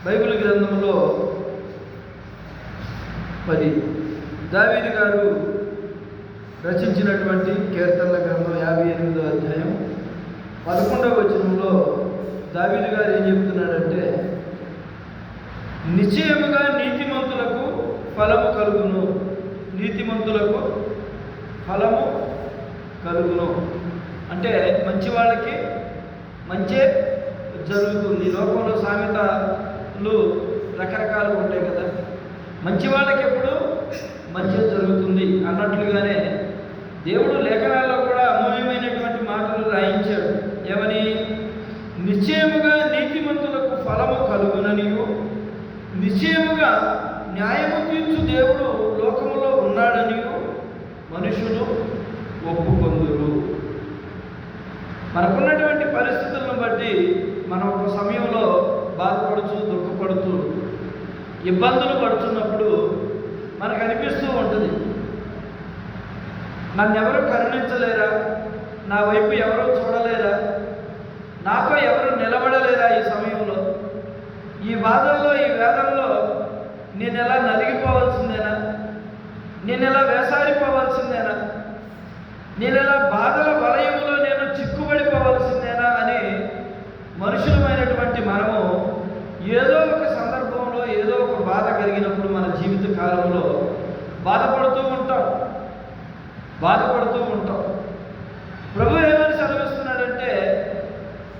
Bible గ్రంథంలో 10 దావీదు గారు రచించినటువంటి కీర్తనల గ్రంథం 58వ అధ్యాయం 11వ వచనంలో దావీదు గారు ఏం చెప్తున్నాడంటే, నిశ్చయముగా నీతిమంతులకు ఫలము కలుగును, నీతిమంతులకు ఫలము కలుగును అంటే మంచి వాళ్ళకి మంచే జరుగుతుంది. లోకంలో సామెతలు రకరకాలు ఉంటాయి కదా, మంచి వాళ్ళకి ఎప్పుడు మంచి జరుగుతుంది అన్నట్లుగానే దేవుడు లేఖనాల్లో కూడా అమూల్యమైనటువంటి మాటలు రాయించాడు. ఏమని? నిశ్చయముగా నీతిమంతులకు ఫలము కలుగుననియు, నిశ్చయముగా న్యాయము తీర్చు దేవుడు లోకములో ఉన్నాడనియు మనుషులు ఒప్పుకొందురు. మనకున్నటువంటి పరిస్థితులను బట్టి మనం ఒక సమయంలో బాధపడుతూ దుఃఖపడుతూ ఇబ్బందులు పడుతున్నప్పుడు మనకు అనిపిస్తూ ఉంటుంది, నన్ను ఎవరు కరుణించలేరా, నా వైపు ఎవరో చూడలేరా, నాతో ఎవరు నిలబడలేరా, ఈ సమయంలో ఈ బాధల్లో ఈ వేదనలో నేను ఎలా నలిగిపోవాల్సిందేనా, నేను ఎలా వేసారిపోవాల్సిందేనా, నేను ఎలా బాధల వలయంలో నేను చిక్కుబడిపోవాల్సిందేనా అని మనుషులమైనటువంటి మనము ఏదో ఒక సందర్భంలో ఏదో ఒక బాధ కలిగినప్పుడు మన జీవిత కాలంలో బాధపడుతూ ఉంటాం. ప్రభు ఏమని సెలవిస్తున్నాడంటే,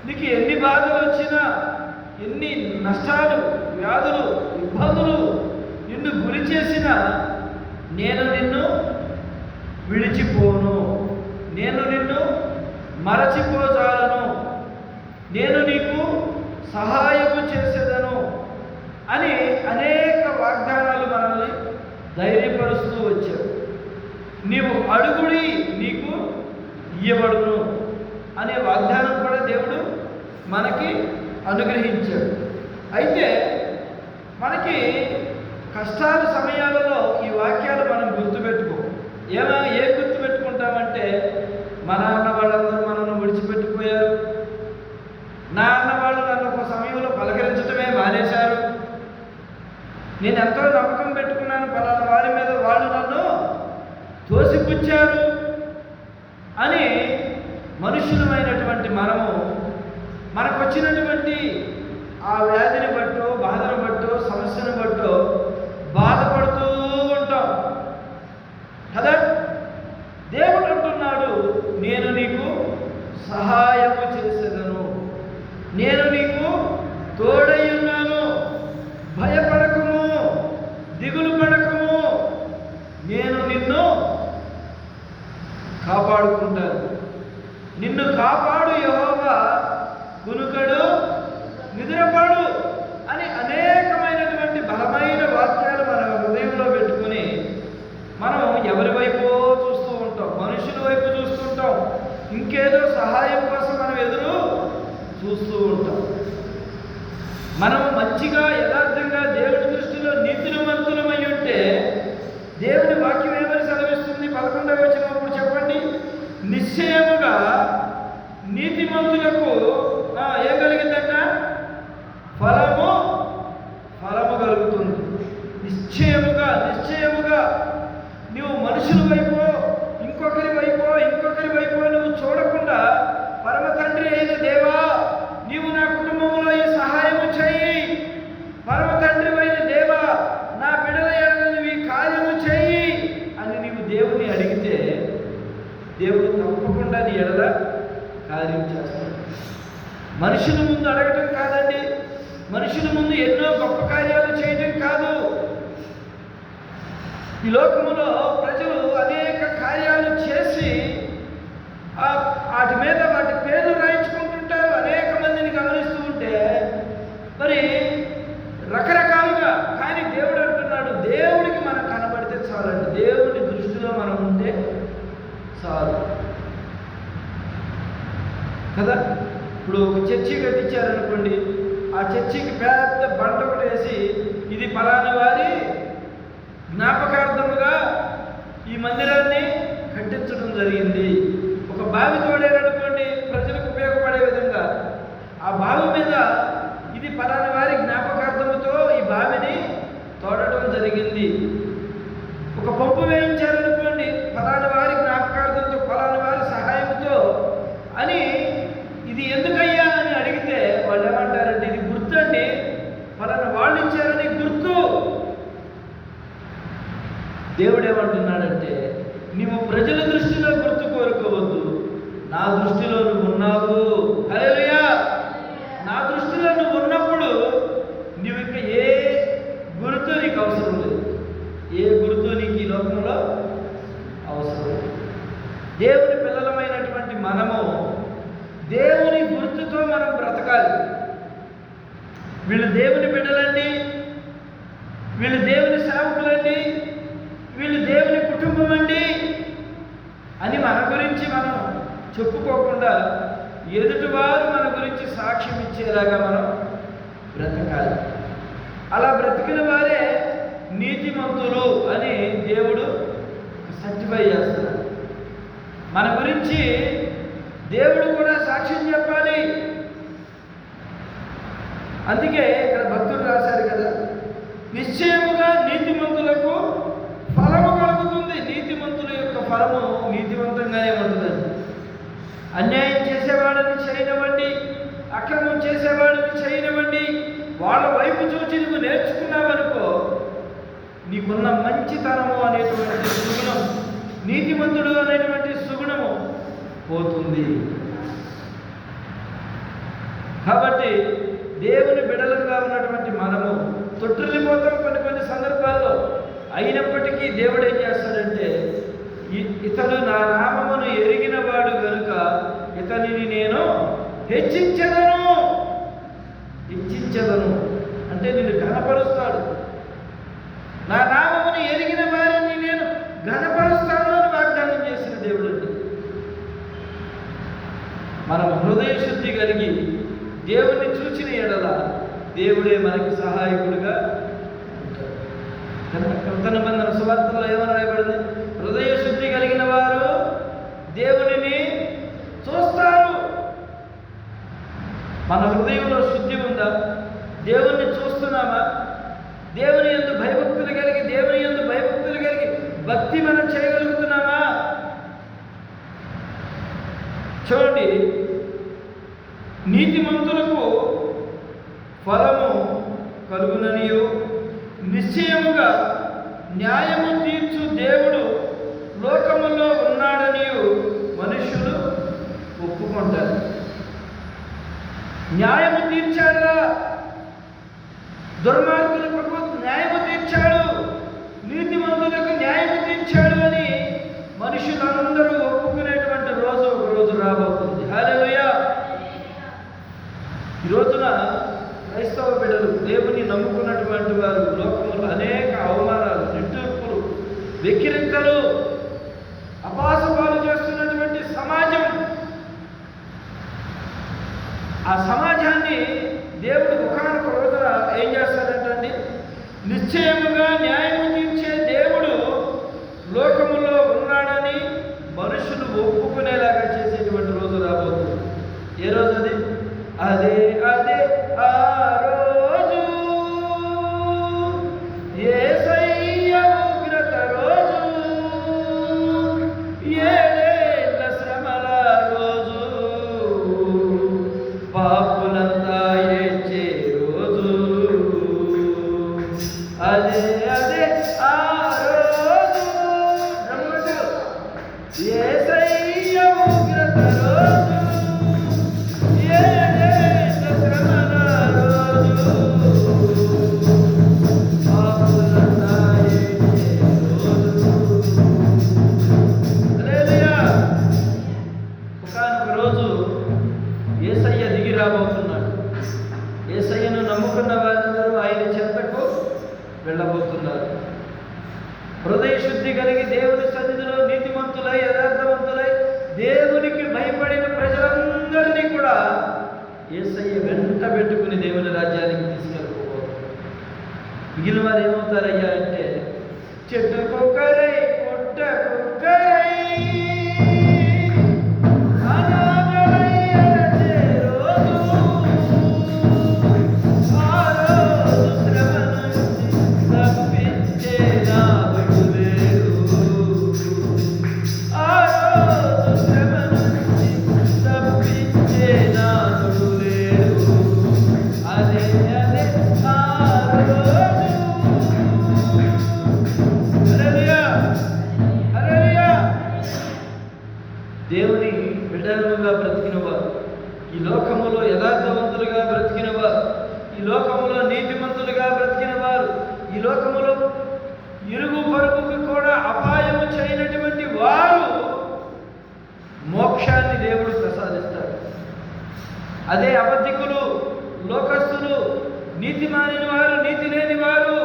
నీకు ఎన్ని బాధలు వచ్చినా, ఎన్ని నష్టాలు, వ్యాధులు, ఇబ్బందులు నిన్ను గురి చేసినా నేను నిన్ను విడిచిపోను, నేను నిన్ను మరచిపోజాలను, నేను నీకు సహాయము చేసేదను అని అనేక వాగ్దానాలు మనల్ని ధైర్యపరుస్తూ వచ్చాడు. నీవు అడుగుడి నీకు ఇయ్యబడును అనే వాగ్దానం కూడా దేవుడు మనకి అనుగ్రహించాడు. అయితే మనకి కష్టాల సమయాలలో ఈ వాక్యాలు మనం గుర్తుపెట్టుకో. ఏ గుర్తుపెట్టుకుంటామంటే, మా నాన్న వాళ్ళందరూ మనల్ని విడిచిపెట్టిపోయారు, నా అన్న వాళ్ళు నన్ను ఒక సమయంలో పలకరించడమే మానేశారు, నేను ఎంతో నమ్మకం పెట్టుకున్నాను పలానా వారి మీద, వాళ్ళు నన్ను తోసిపుచ్చారు అని మనుషులమైనటువంటి మనము మనకు వచ్చినటువంటి ఆ వ్యాధిని బట్టో, బాధను బట్టో, సమస్యను బట్టో బాధపడుతూ ఉంటాం కదా. దేవుడు అంటున్నాడు, నేను నీకు సహాయము చేసేదను, నేను నీకు తోడై ఉన్నాను, భయపడకము, దిగులు పడకము, నేను నిన్ను కాపాడుకుంటాను, నిన్ను కాపాడు యెహోవా, కునుకడు నిద్రపడు అని అనేకమైనటువంటి బలమైన వాక్యాలు మన హృదయంలో పెట్టుకుని మనం ఎవరి వైపు చూస్తూ ఉంటాం, మనుషుల వైపు చూస్తుంటాం, ఇంకేదో సహాయం కోసం మనం ఎదురు చూస్తూ ఉంటాం. మనం మంచిగా యథార్థంగా దేవుడి దృష్టిలో నీతిమంతులమై ఉంటే దేవుని వాక్యం ఏమని సెలవిస్తుంది? 11వ వచనం చెప్పండి. నిశ్చయముగా నీతిమంతులకు ఏం కలిగిందంట? ఫలము కలుగుతుంది. నిశ్చయముగా నువ్వు మనుషుల వైపు, ఇంకొకరి వైపు నువ్వు చూడకుండా, పరమ తండ్రి అయిన దేవా, నీవు నా కుటుంబంలో ఈ సహాయము చేయి, పరమ తండ్రి అయిన దేవా, నా బిడ్డల ఎడల నువ్వు ఈ కార్యము చేయి అని నీవు దేవుని అడిగితే దేవుడు తప్పకుండా నీ ఎడల కార్యం చేస్తాడు. మనుషుల ముందు అడగటం కాదండి, మనుషుల ముందు ఎన్నో గొప్ప కార్యాలు చేయడం కాదు. ఈ లోకములో ప్రజలు అనేక కార్యాలు చేసి వాటి మీద వాటి పేర్లు రాయించుకుంటుంటారు. అనేక మందిని గమనిస్తూ ఉంటే మరి రకరకాలుగా. కానీ దేవుడు అంటున్నాడు, దేవుడికి మనం కనబడితే చాలండి, దేవుడి దృష్టిలో మనం ఉంటే చాలు కదా. ఇప్పుడు ఒక చర్చి కట్టించారనుకోండి, ఆ చర్చికి పెద్ద బండ ఒకటి వేసి, ఇది ఫలాని వారి జ్ఞాపకార్థముగా ఈ మందిరాన్ని కట్టించడం జరిగింది. ఒక బావి తోడేరనుకోండి, ప్రజలకు ఉపయోగపడే విధంగా ఆ బావి మీద ఇది ఫలాని వారి జ్ఞాపకార్థముతో ఒక పంపు వేయించారనుకోండి, ఫలాని వారి జ్ఞాపకార్థంతో, ఫలాని వారి సహాయంతో అని, ఇది ఎందుకయ్యా అని అడిగితే వాళ్ళు ఏమంటారంటే ఇది గుర్తండి, ఫలానా వాళ్ళు ఇచ్చారని గుర్తు. దేవుడు ఏమంటున్నాడంటే నీవు ప్రజల దృష్టిలో గుర్తు కోరుకోవద్దు, నా దృష్టిలో నువ్వు ఉన్నావు. హల్లెలూయా. నా దృష్టిలో నువ్వు ఉన్నప్పుడు నువ్వు ఇంకా ఏ గుర్తు నీకు అవసరం లేదు, ఏ గుర్తు నీకు ఈ లోకంలో అవసరం లేదు. దేవుని పిల్లలమైనటువంటి మనము దేవుని గుర్తుతో మనం బ్రతకాలి. వీళ్ళు దేవుని బిడ్డలండి, వీళ్ళు దేవుని సేవకులండి, వీళ్ళు దేవుని కుటుంబం అండి అని మన గురించి మనం చెప్పుకోకుండా ఎదుటివారు మన గురించి సాక్ష్యం ఇచ్చేలాగా మనం బ్రతకాలి. అలా బ్రతికిన వారే నీతిమంతులు అని దేవుడు సర్టిఫై చేస్తున్నాడు. మన గురించి దేవుడు కూడా సాక్ష్యం చెప్పాలి. అందుకే ఇక్కడ భక్తులు రాశారు కదా, నిశ్చయముగా నీతిమంతులకు ఫలము కలుగుతుంది. నీతిమంతుల యొక్క ఫలము నీతివంతంగానే ఉంటుందండి. అన్యాయం చేసేవాడిని చేయనివ్వండి, అక్రమం చేసేవాడిని చేయనివ్వండి, వాళ్ళ వైపు చూచి నువ్వు నేర్చుకున్నావనుకో, నీకున్న మంచితనము అనేటువంటి సుగుణం, నీతిమంతుడు అనేటువంటి సుగుణము పోతుంది. కాబట్టి దేవుని బిడలంగా ఉన్నటువంటి మనము తొట్టిల్లిపోతాం కొన్ని సందర్భాల్లో. అయినప్పటికీ దేవుడు ఏం చేస్తాడంటే, ఇతడు నా నామమును ఎరిగిన వాడు కనుక ఇతనిని నేను హెచ్చించదను అంటే నిన్ను ఘనపరుస్తాడు. నా నామమును ఎరిగిన వారిని నేను ఘనపరుస్తాను అని వాగ్దానం చేసిన దేవుడు. మనం హృదయ శుద్ధి కలిగి దేవుణ్ణి చూచిన ఎడల దేవుడే మనకి సహాయకుడిగా ఉంటాడు. కృత నిబంధన సువార్తలో ఏమని రాయబడింది? హృదయ శుద్ధి కలిగిన వారు దేవునిని చూస్తారు. మన హృదయంలో శుద్ధి ఉందా? దేవుణ్ణి చూస్తున్నామా? దేవుని యందు భయభక్తులు కలిగి భక్తి మనం చేయగలుగుతున్నామా? చూడండి, నీతిమంతులకు ఫలము కలుగుననియు నిశ్చయముగా న్యాయము తీర్చు దేవుడు లోకములో ఉన్నాడనియు మనుషులు ఒప్పుకుంటారు. న్యాయము తీర్చాడా? దుర్మార్గులకు న్యాయము తీర్చాడు, నీతిమంతులకు న్యాయము తీర్చాడు అని మనుషులందరూ ఒప్పుకునేటువంటి రోజు ఒక రోజు రాబోతుంది. హల్లెలూయా. ఈ రోజున క్రైస్తవ బిడ్డలు, దేవుని నమ్ముకున్నటువంటి వారు లోకంలో అనేక అవమానాలు, నిట్టూర్పులు, వెక్కిరింతలు, అపాసపాలు చేస్తున్నటువంటి సమాజం. ఆ సమాజాన్ని దేవుడు ఒకానొక రోజున ఏం చేస్తాడంటండి, నిశ్చయముగా న్యాయము తీర్చే దేవుడు లోకములో ఉన్నాడని మనుషులు ఒప్పుకునేలాగా చేసేటువంటి రోజు రాబోతుంది. ఏ రోజు అది? అదే ఆ రోజు యేసయ్య ఉగ్రత రోజు, ఏడేళ్ల శ్రమల రోజు, పాపులంతా ఏడ్చే రోజు. అదే ఆ రోజు యేసయ్య ఉగ్రత రోజు, యేసయ్యను నమ్ముకున్న వారందరూ ఆయన చెంతకు వెళ్ళబోతున్నారు. హృదయ శుద్ధి కలిగి దేవుని సన్నిధిలో నీతిమంతులై యథార్థవంతులై దేవునికి భయపడిన ప్రజలందరినీ కూడా యేసయ్య వెంట పెట్టుకుని దేవుని రాజ్యానికి తీసుకెళ్ళిపోతారు. మిగిలిన వారు ఏమవుతారయ్యా అంటే, చెట్టుకొక్కరై పుట్టకొక్కరై తప్పించే నా అదే ఆ రోజు. హల్లెలూయా, హల్లెలూయా. దేవుని బిడ్డలుగా బ్రతికినవారు, ఈ లోకములో యథార్థవంతులుగా బ్రతికినవారు, ఈ లోకములో నీతిమంతులుగా బ్రతికినవారు, ఈ లోకములో ఇరుగు పొరుగుకు కూడా అపాయము చేయనటువంటి వారు మోక్షాన్ని దేవుడు ప్రసాదిస్తాడు. అదే అబద్ధికులు, లోకస్తులు, నీతి మానిన వారు, నీతి లేని వారు,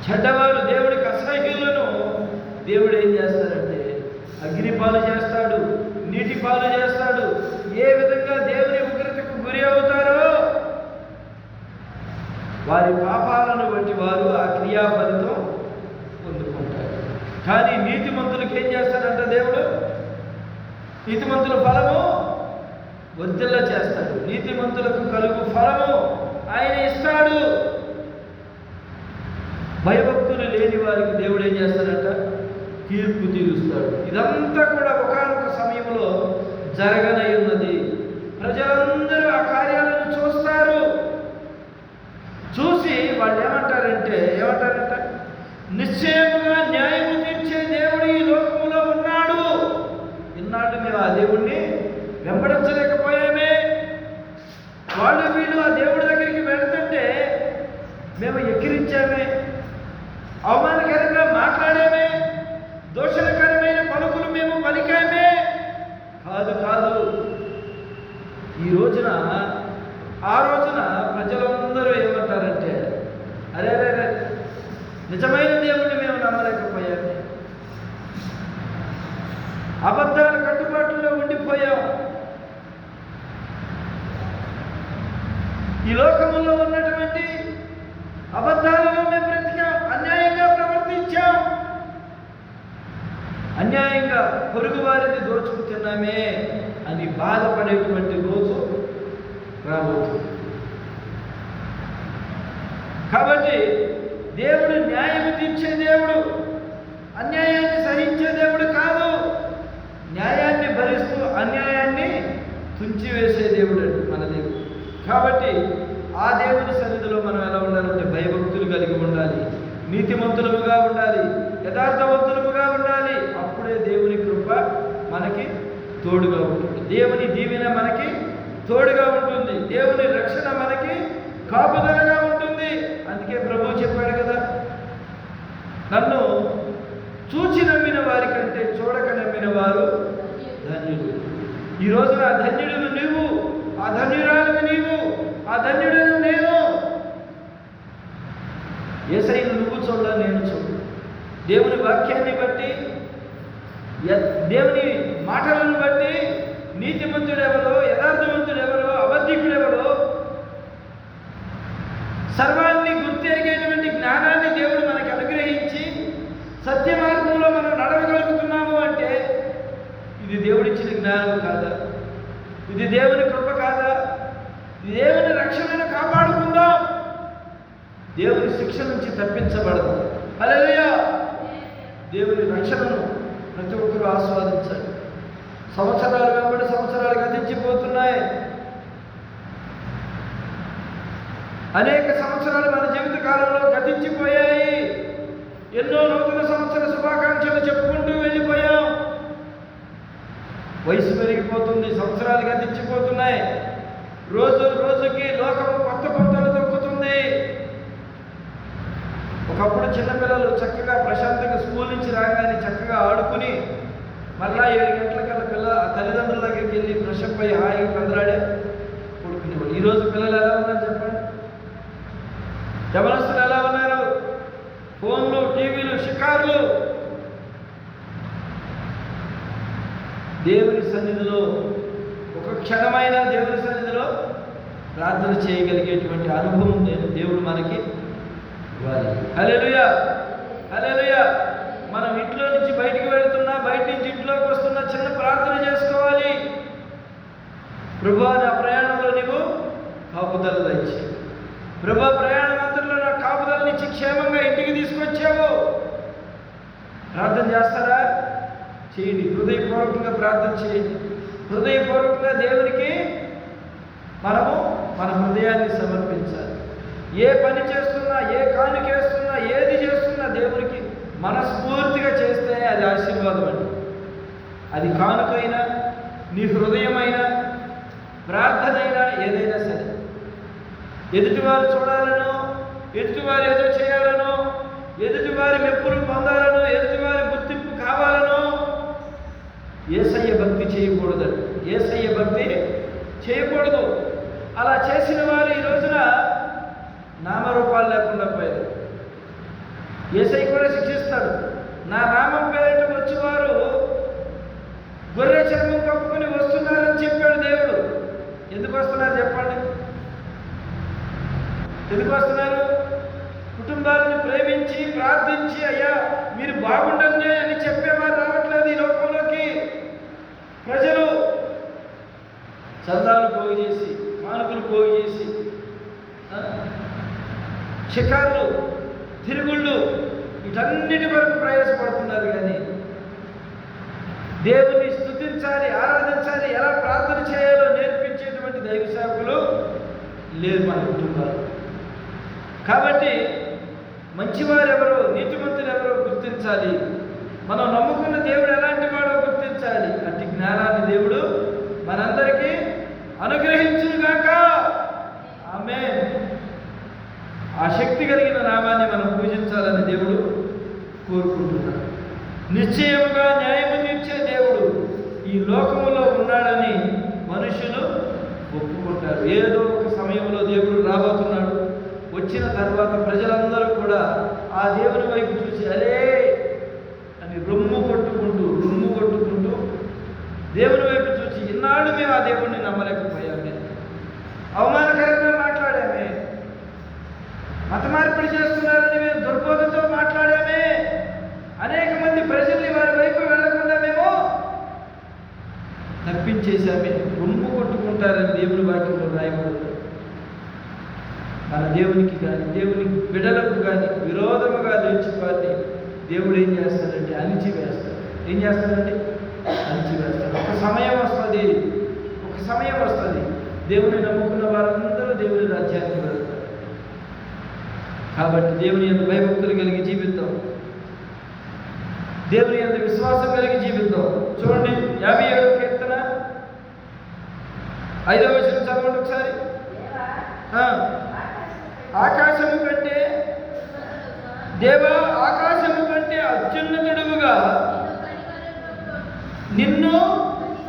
చెడ్డవారు, దేవుడికి అసహ్యులను దేవుడు ఏం చేస్తాడంటే అగ్ని పాలు చేస్తాడు, నీటి పాలు చేస్తాడు. ఏ విధంగా దేవుని ఉగ్రతకు గురి అవుతారో వారి పాపాలను బట్టి వారు ఆ క్రియా ఫలితం పొందుకుంటారు. కానీ నీతిమంతులకు ఏం చేస్తాడంట దేవుడు? నీతిమంతుల ఫలము వర్ధిల్ల చేస్తాడు. నీతిమంతులకు కలుగు ఫలము ఆయన ఇస్తాడు. భయభక్తులు లేని వారికి దేవుడు ఏం చేస్తాడంట? తీర్పు తీరుస్తాడు. ఇదంతా కూడా ఒకానొక సమయంలో జరగనై ఉన్నది. ప్రజలందరూ ఆ కార్యాలను చూస్తారు. చూసి వాళ్ళు ఏమంటారంటే నిశ్చయముగా న్యాయము తీర్చే దేవుడు ఈ లోకములో ఉన్నాడు. ఇన్నాళ్ళు మేము ఆ దేవుణ్ణి వెంబడించలేకపోయామే. వాళ్ళు వీళ్ళు ఆ దేవుడి దగ్గరికి వెళ్తుంటే మేము ఎక్కిరించామే, అవమానకరంగా మాట్లాడామే, దోషకరమైన పలుకులు మేము పలికామే. కాదు, ఈ రోజున ఆ రోజున ప్రజలందరూ ఏమంటారంటే అరే నిజమైన దేవుణ్ణి మేము నమ్మలేకపోయామే, అబద్ధాల కట్టుబాటులో ఉండిపోయాం, ఈ లోకములో ఉన్నటువంటి అబద్ధాలలో మేము బ్రతికాం, అన్యాయంగా ప్రవర్తించాం, అన్యాయంగా పొరుగు వారిని దోచుకు తిన్నామే అని బాధపడేటువంటి రోజు రాబోతుంది. కాబట్టి దేవుడు న్యాయం తీర్చే దేవుడు, అన్యాయాన్ని సహించే దేవుడు కాదు. న్యాయాన్ని భరిస్తూ అన్యాయాన్ని తుంచివేసే దేవుడు మన దేవుడు. కాబట్టి ఆ దేవుని సన్నిధిలో మనం ఎలా ఉండాలంటే భయభక్తులు కలిగి ఉండాలి, నీతిమంతులముగా ఉండాలి, యథార్థవంతులముగా ఉండాలి. అప్పుడే దేవుని కృప మనకి తోడుగా ఉంటుంది, దేవుని దీవెన మనకి తోడుగా ఉంటుంది, దేవుని రక్షణ మనకి కాపుదలగా ఉంటుంది. అందుకే ప్రభువు చెప్పాడు కదా, నన్ను చూచి నమ్మిన వారి కంటే చూడక నమ్మిన వారు ధన్యులు. ఈ రోజున ఆ ధన్యుడు నీవు, ఆ ధన్యురాలు నీవు, ఆ ధన్యుడను నేను. యేసయ్యను నువ్వు చూడ, నేను చూడ. దేవుని వాక్యాన్ని బట్టి, దేవుని మాటలను బట్టి నీతిమంతుడెవరో, యథార్థవంతుడెవరో, అబద్ధికుడెవరో సర్వాన్ని గుర్తెరిగేటువంటి జ్ఞానాన్ని దేవుడు మనకి అనుగ్రహించి సత్య మార్గంలో మనం నడవగలుగుతున్నాము అంటే ఇది దేవుడిచ్చిన జ్ఞానం కాదా? ఇది దేవుని కృప కాదా? ఇది దేవుని రక్షణను కాపాడుకుందాం, దేవుని శిక్ష నుంచి తప్పించబడదు. హల్లెలూయా. దేవుని రక్షణను ప్రతి ఒక్కరూ ఆస్వాదించాలి. సంవత్సరాలు వెంబడి సంవత్సరాలు గతించిపోతున్నాయి. అనేక సంవత్సరాలు మన జీవిత కాలంలో గతించిపోయాయి. ఎన్నో నూతన సంవత్సర శుభాకాంక్షలు చెప్పుకుంటూ వెళ్ళిపోయాం. వయసు పెరిగిపోతుంది, సంవత్సరాలు గతించిపోతున్నాయి. రోజు రోజుకి లోకము కొత్త పంటలు దొక్కుతుంది. ఒకప్పుడు చిన్నపిల్లలు చక్కగా ప్రశాంతంగా స్కూల్ నుంచి రాగానే చక్కగా ఆడుకుని మళ్ళా 7 గంటలకల్లా తల్లిదండ్రుల దగ్గరికి వెళ్ళి ఫ్రెషప్ అయ్యి హాయిగా పెదరాడే పడుకునేవాళ్ళు. ఈరోజు పిల్లలు ఎలా ఉన్నారు చెప్పండి? యవనస్తులు ఎలా ఉన్నారు? ఫోన్లు, టీవీలు, షికారులు. దేవుని సన్నిధిలో ఒక క్షణమైన దేవుని సన్నిధిలో ప్రార్థన చేయగలిగేటువంటి అనుభవం దేవుడు మనకి ఇవ్వాలి. హల్లెలూయా, హల్లెలూయా. మనం ఇంట్లో నుంచి బయటికి వెళుతున్నా, బయట నుంచి ఇంట్లోకి వస్తున్నా చిన్న ప్రార్థన చేసుకోవాలి. ప్రభువా, నా ప్రయాణంలో నీవు కాపుదల దయచి. ప్రభువా, ప్రయాణమంతలో నా కాపుదలనిచ్చి క్షేమంగా ఇంటికి తీసుకొచ్చావు. ప్రార్థన చేస్తారా? చేయండి. హృదయపూర్వకంగా ప్రార్థన చేయండి. హృదయపూర్వకంగా దేవునికి మనము మన హృదయాన్ని సమర్పించాలి. ఏ పని చేస్తున్నా, ఏ కానుకేస్తున్నా, ఏది చేస్తున్నా దేవునికి మనస్ఫూర్తిగా చేస్తే అది ఆశీర్వాదం అండి. అది కానుకైనా, నీ హృదయమైనా, ప్రార్థనైనా, ఏదైనా సరే. ఎదుటివారు చూడాలనో, ఎదుటివారు ఏదో చేయాలనో, ఎదుటివారి మెప్పులు పొందాలనో, ఎదుటివారి గుర్తింపు కావాలనో యేసయ్య భక్తి చేయకూడదండి. యేసయ్య భక్తి చేయకూడదు. అలా చేసిన వారు ఈ రోజున నామరూపాలు లేకుండా పోయారు. యేసయ్య కూడా శిక్షిస్తాడు. నా నామం పేరిట వచ్చేవారు గొర్రె చర్మం కప్పుకొని వస్తున్నారని చెప్పాడు దేవుడు. ఎందుకు వస్తున్నారు చెప్పండి? ఎందుకు వస్తున్నారు? కుటుంబాలను ప్రేమించి ప్రార్థించి, అయ్యా మీరు బాగుండండి అని చెప్పేవారు రావట్లేదు ఈ లోకంలోకి. ప్రజలు చందాలు పోగు చేసి, కానుకలు పోగు చేసి, షికార్లు, తిరుగుళ్ళు, వీటన్నిటి వరకు ప్రయాసపడుతున్నారు. కానీ దేవుని స్తుతించాలి, ఆరాధించాలి, ఎలా ప్రార్థన చేయాలో నేర్పించేటువంటి దైవ సేవకులు లేరు మన కుటుంబాలు. కాబట్టి మంచివారు ఎవరో, నీతిమంతులు ఎవరో గుర్తించాలి. మనం నమ్ముకున్న దేవుడు ఎలాంటి వాడో గుర్తించాలి. అట్టి జ్ఞానాన్ని దేవుడు మనందరికీ అనుగ్రహించుగాక. ఆమేన్. ఆ శక్తి కలిగిన నామాన్ని మనం పూజించాలని దేవుడు కోరుకుంటున్నాడు. నిశ్చయముగా న్యాయము తీర్చే దేవుడు ఈ లోకములో ఉన్నాడని మనుషులు ఒప్పుకుంటారు. ఏదో ఒక సమయంలో దేవుడు రాబోతున్నాడు. వచ్చిన తర్వాత ప్రజలందరూ కూడా ఆ దేవుని వైపు చూసి అరే అని రొమ్ము కొట్టుకుంటూ దేవుని వైపు చూసి, ఇన్నాళ్ళు మేము ఆ దేవుడిని నమ్మలేకపోయామే, అవమానకరంగా మాట్లాడామే, మత మార్పిడి చేస్తున్నారని మేము దుర్బోధతో మాట్లాడామే, అనేక మంది ప్రజల్ని వారి వైపు వెళ్లకుండా మేము తప్పించేశామే, రొమ్ము కొట్టుకుంటారని దేవుని వాక్యంలో రాయబడింది. మన దేవునికి కానీ, దేవుని బిడలకు కానీ విరోధముగా లేచిపాటి దేవుడు ఏం చేస్తాడంటే అణిచివేస్తాడు. ఏం చేస్తాడంటే అణిచివేస్తాడు. ఒక సమయం వస్తుంది దేవుని నమ్ముకున్న వారందరూ దేవుని రాజ్యానికి వెళ్తారు. కాబట్టి దేవుని యందు భయభక్తులు కలిగి జీవిద్దాం, దేవుని యందు విశ్వాసం కలిగి జీవిద్దాం. చూడండి 57వ కీర్తన 5వ వచనం చదవండి ఒకసారి. ఆకాశము కంటే దేవా, ఆకాశము కంటే అత్యున్నతుడుగా నిన్ను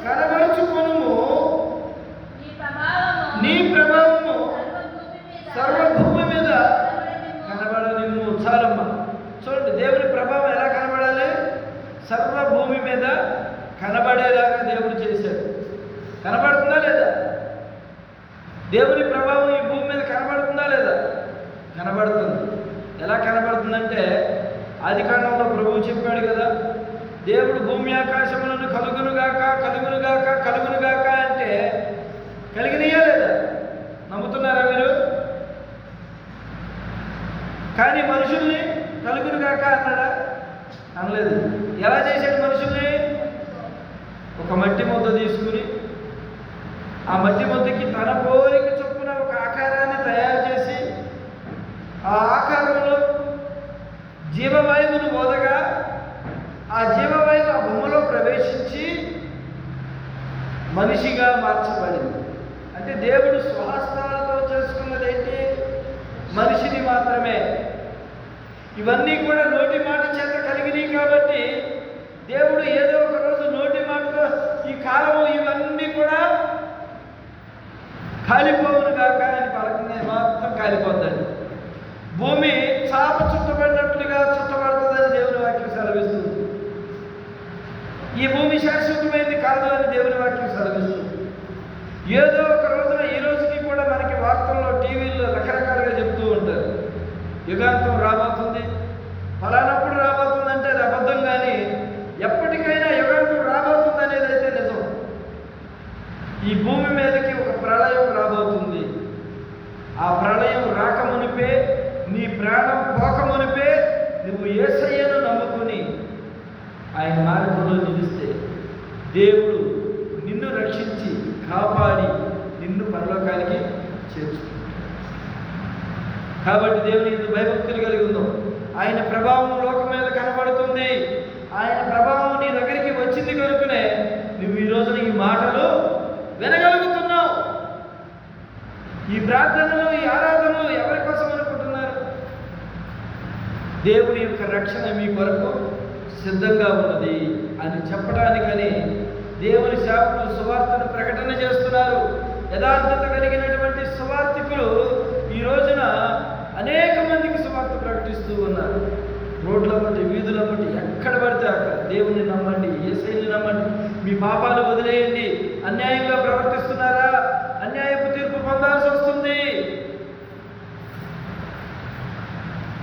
కనబరుచుకొనుము, నీ ప్రభావము సర్వభూమి మీద కనబడనిమ్ము. చాలమ్మ. చూడండి, దేవుని ప్రభావం ఎలా కనబడాలి? సర్వభూమి మీద కనబడేలాగా దేవుడు చేశాడు. కనబడుతుందా లేదా? దేవుని ప్రభావం ఈ భూమి మీద కనబడుతుందా లేదా? కనబడుతుంది. ఎలా కనబడుతుందంటే ఆదికాండంలో ప్రభువు చెప్పాడు కదా, దేవుడు భూమి ఆకాశములను కలుగునుగాక కలుగునుగాక కలుగునుగాక అంటే కలిగినయా లేదా? నమ్ముతున్నారా మీరు? కానీ మనుషుల్ని కలుగునుగాక అన్నాడా? అనలేదు. ఎలా చేశాడు మనుషుల్ని? ఒక మట్టి ముద్ద తీసుకుని ఆ మట్టి ముద్దకి తన పోలిక చొప్పున ఒక ఆకారాన్ని తయారు చేసి ఆ ఆకారంలో జీవవాయువును వదగా ఆ జీవవాయువు ఆ బొమ్మలో ప్రవేశించి మనిషిగా మార్చబడింది. అంటే దేవుడు స్వహస్తాలతో చేసుకున్నదేంటి? మనిషిని మాత్రమే. ఇవన్నీ కూడా నోటి మాట చేత కలిగినాయి. కాబట్టి దేవుడు ఏదో ఒక రోజు నోటి మాటతో ఈ కాలము ఇవన్నీ కూడా కాలిపోవును కాక అని పలకనే మాత్రం కాలిపోద్దండి. భూమి చాప చుట్టబడినట్లుగా చుట్టబడుతుందని దేవుని వాక్యం సెలవిస్తుంది. ఈ భూమి శాశ్వతమైంది కాదు అని దేవుని వాక్యం సెలవిస్తుంది. ఏదో ఒక రోజున, ఈ రోజుకి కూడా మనకి వార్తల్లో, టీవీల్లో రకరకాలుగా చెప్తూ ఉంటారు, యుగాంతం రాబోతుంది, ఫలానప్పుడు రాబోతుందంటే అది అబద్ధం. కానీ ఎప్పటికైనా యుగాంతం రాబోతుంది అనేది అయితే నిజం. ఈ భూమి మీదకి ఒక ప్రళయం రాబోతుంది. ఆ ప్రళయం రాకమునిపే, నీ ప్రాణం పోకమునిపే నువ్వు యేసయ్యను నమ్ముకుని ఆయన మార్గంలో నిలిస్తే దేవుడు నిన్ను రక్షించి కాపాడి నిన్ను పరలోకానికి చేర్చుకుంటాడు. కాబట్టి దేవుని యందు భయభక్తులు కలిగి ఉందాం. ఆయన ప్రభావం లోకం మీద కనబడుతుంది. ఆయన ప్రభావం నీ దగ్గరికి వచ్చింది కనుకనే నువ్వు ఈ రోజున ఈ మాటలు వినగలుగుతున్నావు. ఈ ప్రార్థనలు, ఈ ఆరాధనలు ఎవరి కోసం అనుకుంటున్నారు? దేవుని యొక్క రక్షణ మీ కొరకు సిద్ధంగా ఉన్నది అని చెప్పడానికని దేవుని సేవకులు సువార్తను ప్రకటన చేస్తున్నారు. యథార్థత కలిగినటువంటి సువార్తికులు ఈ రోజున అనేక మందికి సువార్త ప్రకటిస్తూ ఉన్నారు. రోడ్ల బట్టి, వీధుల బట్టి, ఎక్కడ పడితే అక్కడ దేవుని నమ్మండి, యేసయ్యని నమ్మండి, మీ పాపాలు వదిలేయండి. అన్యాయంగా ప్రవర్తిస్తున్నారా? అన్యాయపు తీర్పు పొందాల్సి వస్తుంది.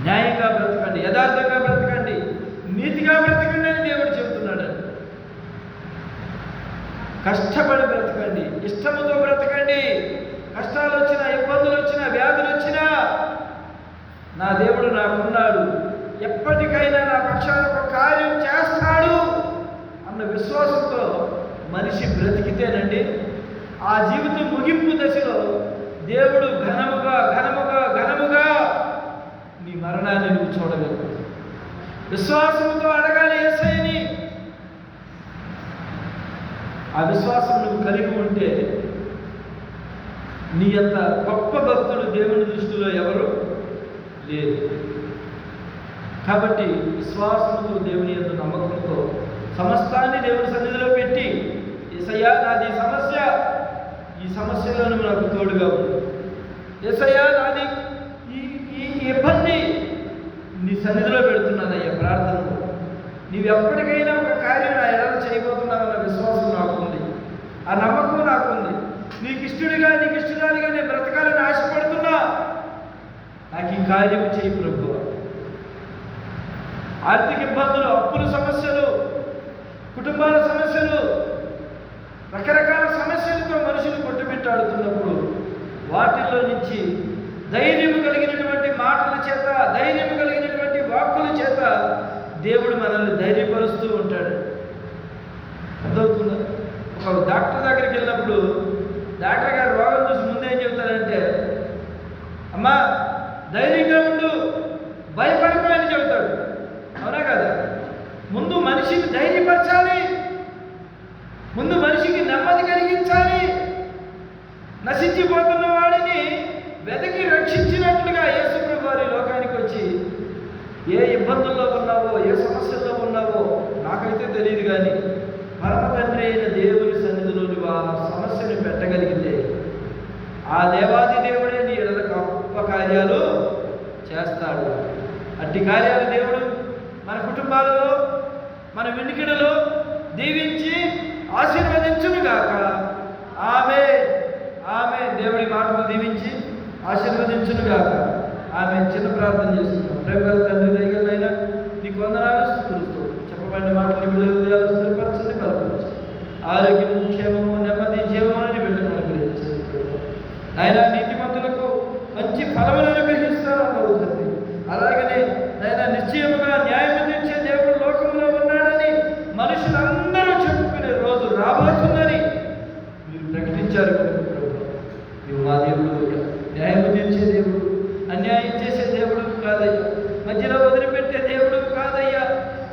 న్యాయంగా బ్రతకండి, యథార్థంగా బ్రతకండి, నీతిగా బ్రతకండి అని దేవుడు చెబుతున్నాడు. కష్టపడి బ్రతకండి, ఇష్టముతో బ్రతకండి. కష్టాలు వచ్చినా, ఇబ్బందులు వచ్చినా, వ్యాధులు వచ్చినా నా దేవుడు నాకున్నాడు, ఎప్పటికైనా నా పక్షాన ఒక కార్యం చేస్తాడు అన్న విశ్వాసంతో మనిషి బ్రతికితేనండి ఆ జీవితం ముగింపు దశలో దేవుడు ఘనముగా ఘనముగా ఘనముగా నీ మరణాన్ని నువ్వు చూడగలవు. విశ్వాసంతో అడగాలి యేసయ్యని. ఆ విశ్వాసం నువ్వు కలిగి ఉంటే నీ అంత గొప్ప భక్తుడు దేవుని దృష్టిలో ఎవరు లేరు. కాబట్టి విశ్వాసంతో, దేవుని యందు నమ్మకంతో సమస్తాన్ని దేవుని సన్నిధిలో పెట్టి, యేసయ్యా నాది సమస్య, ఈ సమస్యలో నువ్వు నాకు తోడుగా ఉంది. యేసయ్యా నాది ఈ ఇబ్బంది నీ సన్నిధిలో పెడుతున్నానయ్యా ప్రార్థనలో. నీవు ఎప్పటికైనా ఒక కార్యం నా ఎడల చేయబోతున్నావన్న విశ్వాసం నాకుంది, ఆ నమ్మకం నాకుంది. నీకు ఇష్టడిగా, నీకు ఇష్టదానిగా నేను బ్రతకాలని ఆశపడుతున్నా. నాకు ఈ కార్యం చేయి ప్రభువా. ఆర్థిక ఇబ్బందులు, అప్పుల సమస్యలు, కుటుంబాల సమస్యలు, రకరకాల సమస్యలతో మనుషులు కొట్టుమిట్టాడుతున్నప్పుడు వాటిల్లో నుంచి ధైర్యం కలిగినటువంటి మాటల చేత, ధైర్యం కలిగినటువంటి వాక్కుల చేత దేవుడు మనల్ని ధైర్యపరుస్తూ ఉంటాడు. అర్థమవుతుందా? ఒక డాక్టర్ దగ్గరికి వెళ్ళినప్పుడు డాక్టర్ గారు రోగం చూసి ముందు ఏం చెబుతారంటే, అమ్మా ధైర్యంగా ఉండు, భయపడకు అని చెబుతాడు. అవునా కదా? ముందు మనిషిని ధైర్యపరచాలి, ముందు మనిషికి నెమ్మది కలిగించాలి. నశించిపోతున్న వాడిని వెతికి రక్షించినట్లుగా యేసు ప్రభు వారి లోకానికి వచ్చి ఏ ఇబ్బందుల్లో ఉన్నావో, ఏ సమస్యల్లో ఉన్నావో నాకైతే తెలియదు, కానీ పరమ తండ్రి అయిన దేవుని సన్నిధిలో నువ్వు ఆ సమస్యను పెట్టగలిగితే ఆ దేవాది దేవుడే నీ ఎడల గొప్ప కార్యాలు చేస్తాడు. అట్టి కార్యాలు దేవుడు మన కుటుంబాలలో, మన వినికిడిలో దీవించి ఆశీర్వదించునుగాక. ఆమె దేవుడి మాటలు దీవించి ఆశీర్వదించునుగాక. ఆమె చిన్న ప్రార్థన చేస్తున్నాం. ప్రేమ తండ్రి దగ్గరైనా నీకు వందనాలు, స్తుతులతో చెప్పబడిన మాటలు బిడ్డలు స్థిరపరచండి, బలపరచండి. ఆరోగ్యము, క్షేమము, నెమ్మది, జీవనాన్ని బిడ్డను అనుగ్రహించండి. ఆయన నీతిమంతులకు మంచి ఫలములు అనుగ్రహిస్తారని అవుతుంది. అలాగనే ఆయన నిశ్చయముగా న్యాయము తీర్చే దేవుడు లోకంలో ఉన్నాడని మనుషులందరూ చెప్పుకునే రోజు రాబోతుందని మీరు ప్రకటించారు. నువ్వు మా దేవుడు, న్యాయము తీర్చే దేవుడు, అన్యాయం చేసే దేవుడు కాదయ్యా, మధ్యలో వదిలిపెట్టే దేవుడు కాదయ్యా,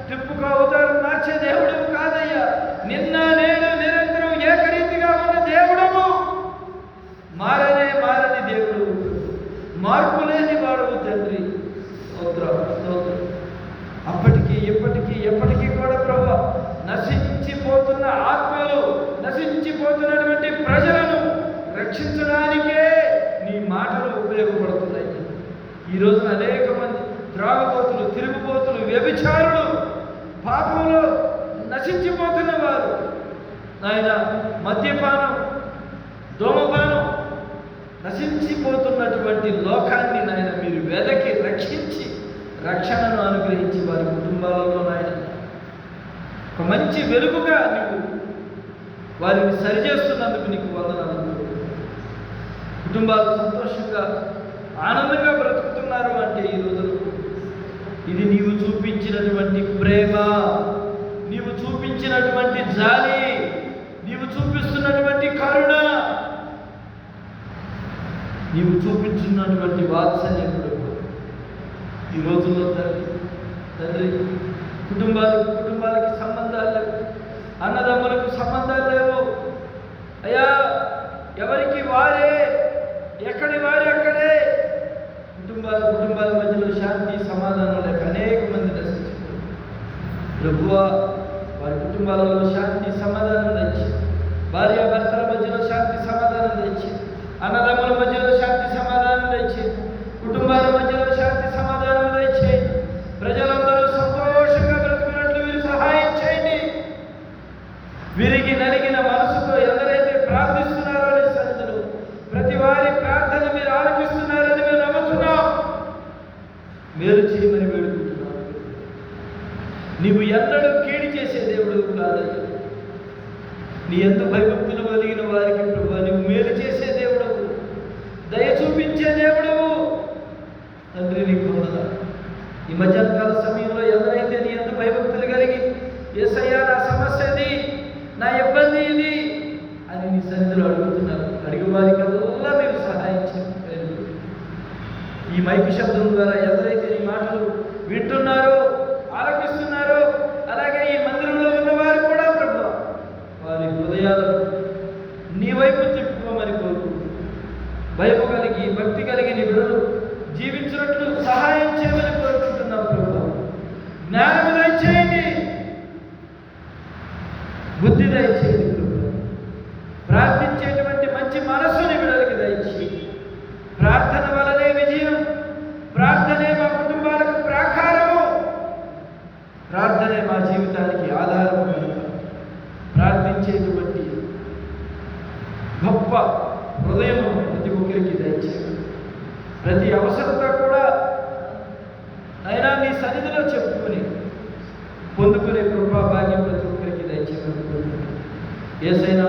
ట్రిప్పుకు అవతారం మార్చే దేవుడు కాదయ్యా, నిన్న నేడు నిరంతరం ఏకరీతిగా ఉన్న దేవుడము, మారని దేవుడు, మార్పు లేని వాడవు తండ్రి. అప్పటికి ఇప్పటికీ ఎప్పటికీ కూడా ప్రభు నశించిపోతున్న ఆత్మలు, నశించిపోతున్నటువంటి ప్రజలను రక్షించడానికే నీ మాటలు ఉపయోగపడుతున్నాయి. ఈ రోజున అనేక మంది త్రాగుబోతులు, తిరుగుబోతులు, వ్యభిచారులు, పాపంలో నశించిపోతున్న వారు నాయన, మద్యపానం, ధూమపానం, నశించిపోతున్నటువంటి లోకాన్ని నాయన మీరు వెదకి రక్షించి రక్షణను అనుగ్రహించి వారి కుటుంబాలలో నాయన ఒక మంచి వెలుగుగా నీవు వారిని సరిచేస్తున్నందుకు నీకు వందనాలు. కుటుంబాలు సంతోషంగా ఆనందంగా బ్రతుకుతున్నారు అంటే ఈ రోజులు ఇది నీవు చూపించినటువంటి ప్రేమ, నీవు చూపించినటువంటి జాలి, నీవు చూపిస్తున్నటువంటి కరుణ. నీవు చూపించున్నటువంటి వాత్సల్యం ప్రభు ఈ రోజుల్లో తండ్రి కుటుంబాలకి సంబంధాలు లేవు, అన్నదమ్ములకు సంబంధాలు లేవు అయ్యా. ఎవరికి వారే, ఎక్కడి వారే అక్కడే. కుటుంబాల మధ్యలో శాంతి సమాధానం లేక అనేక మంది నశించారు. ప్రభువా, వారి కుటుంబాలలో శాంతి సమాధానం తెచ్చి, భార్యాభర్తల మధ్యలో శాంతి సమాధానం తెచ్చి, అన్నదమ్ముల మధ్యలో శాంతి సమాధానం తెచ్చి, కుటుంబాల మధ్యలో శాంతి సమాధానం తెచ్చి, ప్రజలందరూ సంతోషంగా బ్రతుకున్నట్లు మీరు సహాయం చేయండి. విరిగి నలిగిన మనసుతో ఎవరైతే ప్రార్థిస్తున్నారో నీ సన్నిధిలో ప్రతి వారి ప్రార్థన మీరు ఆలపిస్తున్నారని మేము నమ్ముతున్నాం. మేలు చేయమని వేడుకుంటున్నాం. నీవు ఎన్నడూ కీడి చేసే దేవుడు కాదయ్యా. నీ ఎంత భయభక్తులు కలిగిన వారికి ప్రభు నీవు మేలు చేసే దేవుడు, దయ చూపించే దేవుడు. తండ్రి నీకు వందనాలు. ఈ మధ్యాహ్నకాల సమయంలో ఎవరైతే నీ ఎంత భయభక్తులు కలిగి యేసయ్యా నా సమస్య ఇది, నా ఇబ్బంది ఇది అని నీ సన్నిధిలో అడుగుతున్నారు, అడిగే వారికల్లా మీరు సహాయం చేయండి. ఈ మైకు శబ్దం ద్వారా ఎవరైతే నీ మాటలు వింటున్నారో, ఆలపిస్తున్నారో, అలాగే ఈ మందిరంలో ఉన్నవారు కూడా ప్రభు వారి హృదయాలను నీ వైపు తిప్పుకోమని కోరుకుంటున్నాను. భయము కలిగి భక్తి కలిగి నీ బిడ్డలు జీవించినట్లు సహాయం చేయమని కోరుకుంటున్నాం ప్రభు. జ్ఞానం దయచేయండి, బుద్ధి దయచేయండి ప్రభు. ప్రార్థించేటువంటి మంచి మనస్సుని బిడ్డలకి దయచేయండి. ప్రార్థన వలనే విజయం, ప్రార్థనే మా కుటుంబాలకు ప్రాకారము, ప్రార్థనే మా జీవితానికి ఆధారము కనుక ప్రార్థించేటువంటి గొప్ప హృదయం ప్రతి ఒక్కరికి దయచేయండి. ప్రతి అవసరత కూడా అయినా నీ సన్నిధిలో చెప్పుకొని పొందుకునే కృపా భాగ్యం ప్రతి ఒక్కరికి దయచేయమని యేసయ్య